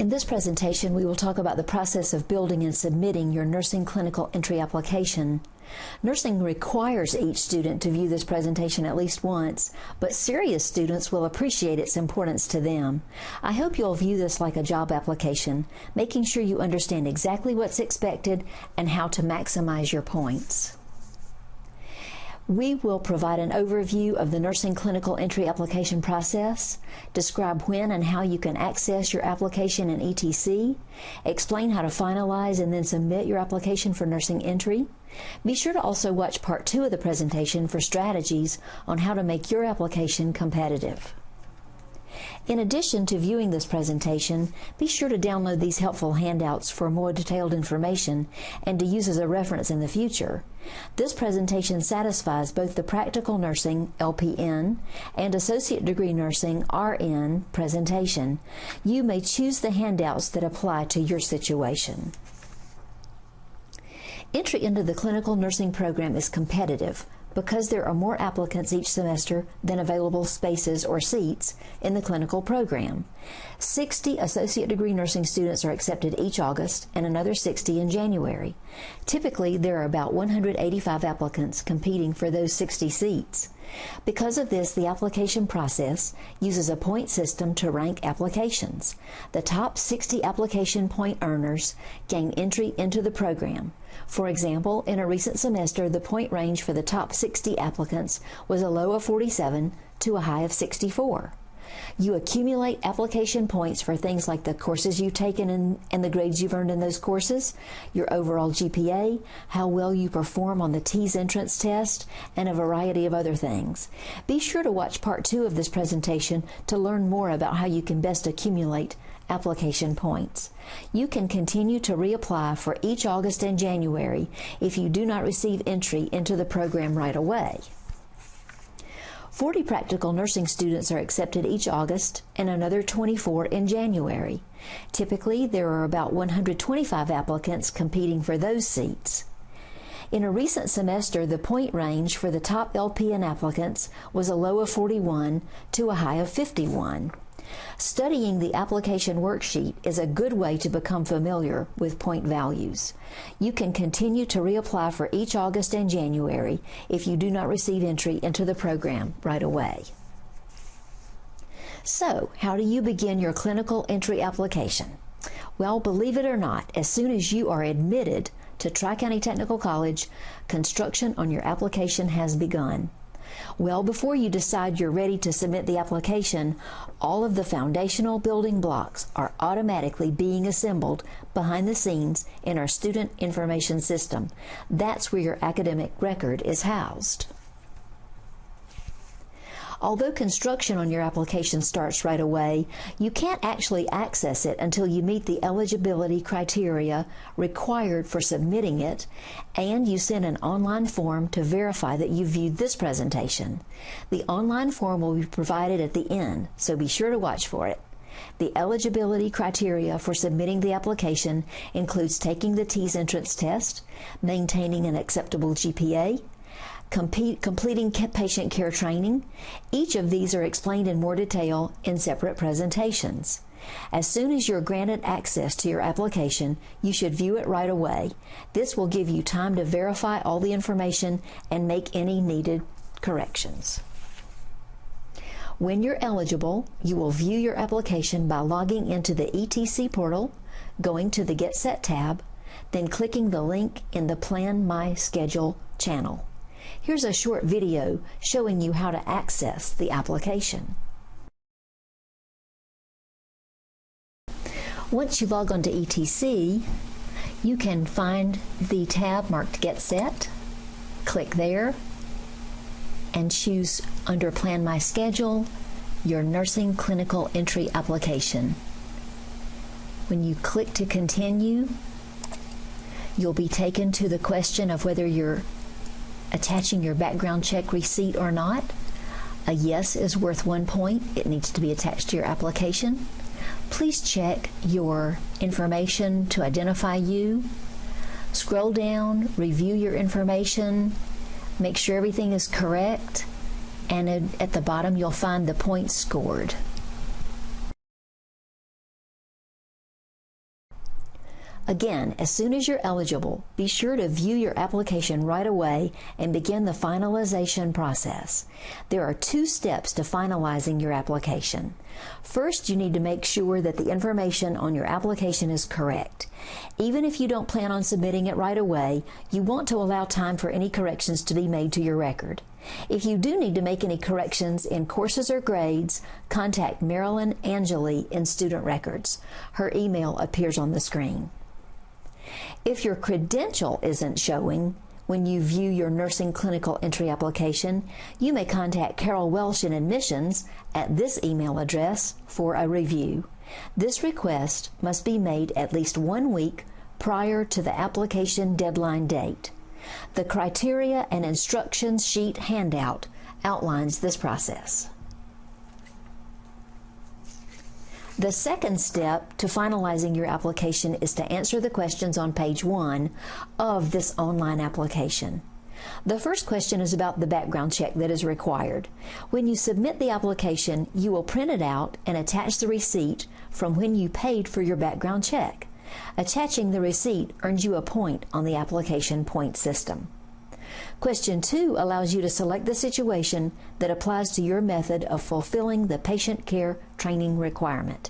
In this presentation, we will talk about the process of building and submitting your nursing clinical entry application. Nursing requires each student to view this presentation at least once, but serious students will appreciate its importance to them. I hope you'll view this like a job application, making sure you understand exactly what's expected and how to maximize your points. We will provide an overview of the nursing clinical entry application process, describe when and how you can access your application in ETC, explain how to finalize and then submit your application for nursing entry. Be sure to also watch part 2 of the presentation for strategies on how to make your application competitive. In addition to viewing this presentation, be sure to download these helpful handouts for more detailed information and to use as a reference in the future. This presentation satisfies both the Practical Nursing (LPN) and Associate Degree Nursing (RN) presentation. You may choose the handouts that apply to your situation. Entry into the clinical nursing program is competitive because there are more applicants each semester than available spaces or seats in the clinical program. 60 associate degree nursing students are accepted each August and another 60 in January. Typically, there are about 185 applicants competing for those 60 seats. Because of this, the application process uses a point system to rank applications. The top 60 application point earners gain entry into the program. For example, in a recent semester, the point range for the top 60 applicants was a low of 47 to a high of 64. You accumulate application points for things like the courses you've taken and the grades you've earned in those courses, your overall GPA, how well you perform on the TEAS entrance test, and a variety of other things. Be sure to watch part 2 of this presentation to learn more about how you can best accumulate application points. You can continue to reapply for each August and January if you do not receive entry into the program right away. 40 practical nursing students are accepted each August and another 24 in January. Typically, there are about 125 applicants competing for those seats. In a recent semester, the point range for the top LPN applicants was a low of 41 to a high of 51. Studying the application worksheet is a good way to become familiar with point values. You can continue to reapply for each August and January if you do not receive entry into the program right away. So, how do you begin your clinical entry application? Well, believe it or not, as soon as you are admitted to Tri-County Technical College, construction on your application has begun. Well before you decide you're ready to submit the application, all of the foundational building blocks are automatically being assembled behind the scenes in our student information system. That's where your academic record is housed. Although construction on your application starts right away, you can't actually access it until you meet the eligibility criteria required for submitting it, and you send an online form to verify that you viewed this presentation. The online form will be provided at the end, so be sure to watch for it. The eligibility criteria for submitting the application includes taking the TEAS entrance test, maintaining an acceptable GPA, completing patient care training. Each of these are explained in more detail in separate presentations. As soon as you're granted access to your application, you should view it right away. This will give you time to verify all the information and make any needed corrections. When you're eligible, you will view your application by logging into the ETC portal, going to the Get Set tab, then clicking the link in the Plan My Schedule channel. Here's a short video showing you how to access the application. Once you log on to ETC, you can find the tab marked Get Set. Click there and choose under Plan My Schedule your nursing clinical entry application. When you click to continue, you'll be taken to the question of whether you're attaching your background check receipt or not. A yes is worth 1 point. It needs to be attached to your application. Please check your information to identify you. Scroll down, review your information, make sure everything is correct, and at the bottom you'll find the points scored. Again, as soon as you're eligible, be sure to view your application right away and begin the finalization process. There are 2 steps to finalizing your application. First, you need to make sure that the information on your application is correct. Even if you don't plan on submitting it right away, you want to allow time for any corrections to be made to your record. If you do need to make any corrections in courses or grades, contact Marilyn Angeli in Student Records. Her email appears on the screen. If your credential isn't showing when you view your nursing clinical entry application, you may contact Carol Welsh in Admissions at this email address for a review. This request must be made at least 1 week prior to the application deadline date. The criteria and instructions sheet handout outlines this process. The second step to finalizing your application is to answer the questions on page 1 of this online application. The first question is about the background check that is required. When you submit the application, you will print it out and attach the receipt from when you paid for your background check. Attaching the receipt earns you a point on the application point system. Question 2 allows you to select the situation that applies to your method of fulfilling the patient care training requirement.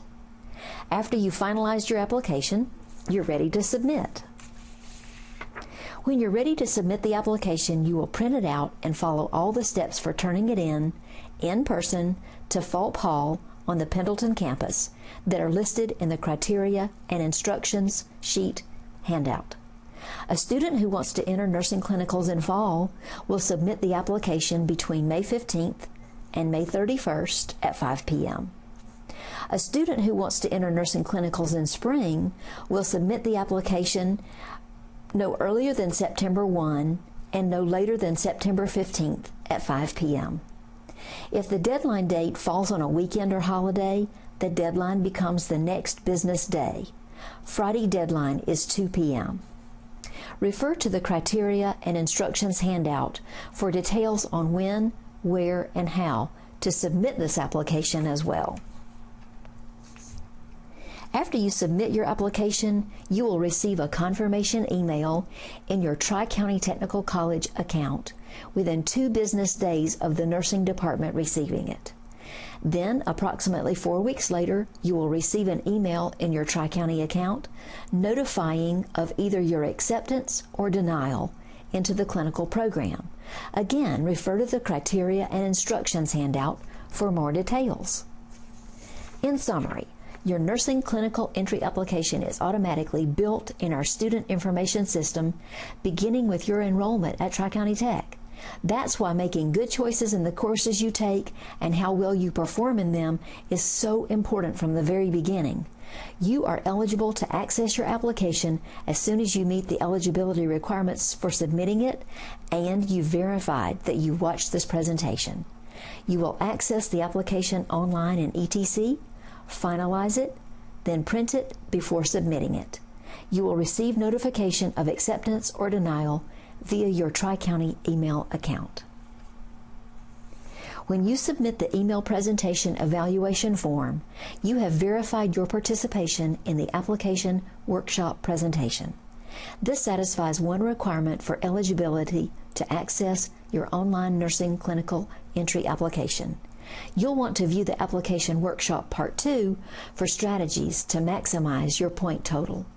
After you finalized your application, you're ready to submit. When you're ready to submit the application, you will print it out and follow all the steps for turning it in person, to Fulp Hall on the Pendleton campus that are listed in the criteria and instructions sheet handout. A student who wants to enter nursing clinicals in fall will submit the application between May 15th and May 31st at 5 p.m. A student who wants to enter nursing clinicals in spring will submit the application no earlier than September 1 and no later than September 15th at 5 p.m. If the deadline date falls on a weekend or holiday, the deadline becomes the next business day. Friday deadline is 2 p.m. Refer to the criteria and instructions handout for details on when, where, and how to submit this application as well. After you submit your application, you will receive a confirmation email in your Tri-County Technical College account within 2 business days of the nursing department receiving it. Then, approximately 4 weeks later, you will receive an email in your Tri-County account notifying of either your acceptance or denial into the clinical program. Again, refer to the criteria and instructions handout for more details. In summary, your nursing clinical entry application is automatically built in our student information system, beginning with your enrollment at Tri-County Tech. That's why making good choices in the courses you take and how well you perform in them is so important from the very beginning. You are eligible to access your application as soon as you meet the eligibility requirements for submitting it and you verified that you watched this presentation. You will access the application online in ETC, finalize it, then print it before submitting it. You will receive notification of acceptance or denial via your Tri-County email account. When you submit the email presentation evaluation form, you have verified your participation in the application workshop presentation. This satisfies one requirement for eligibility to access your online nursing clinical entry application. You'll want to view the application workshop part 2 for strategies to maximize your point total.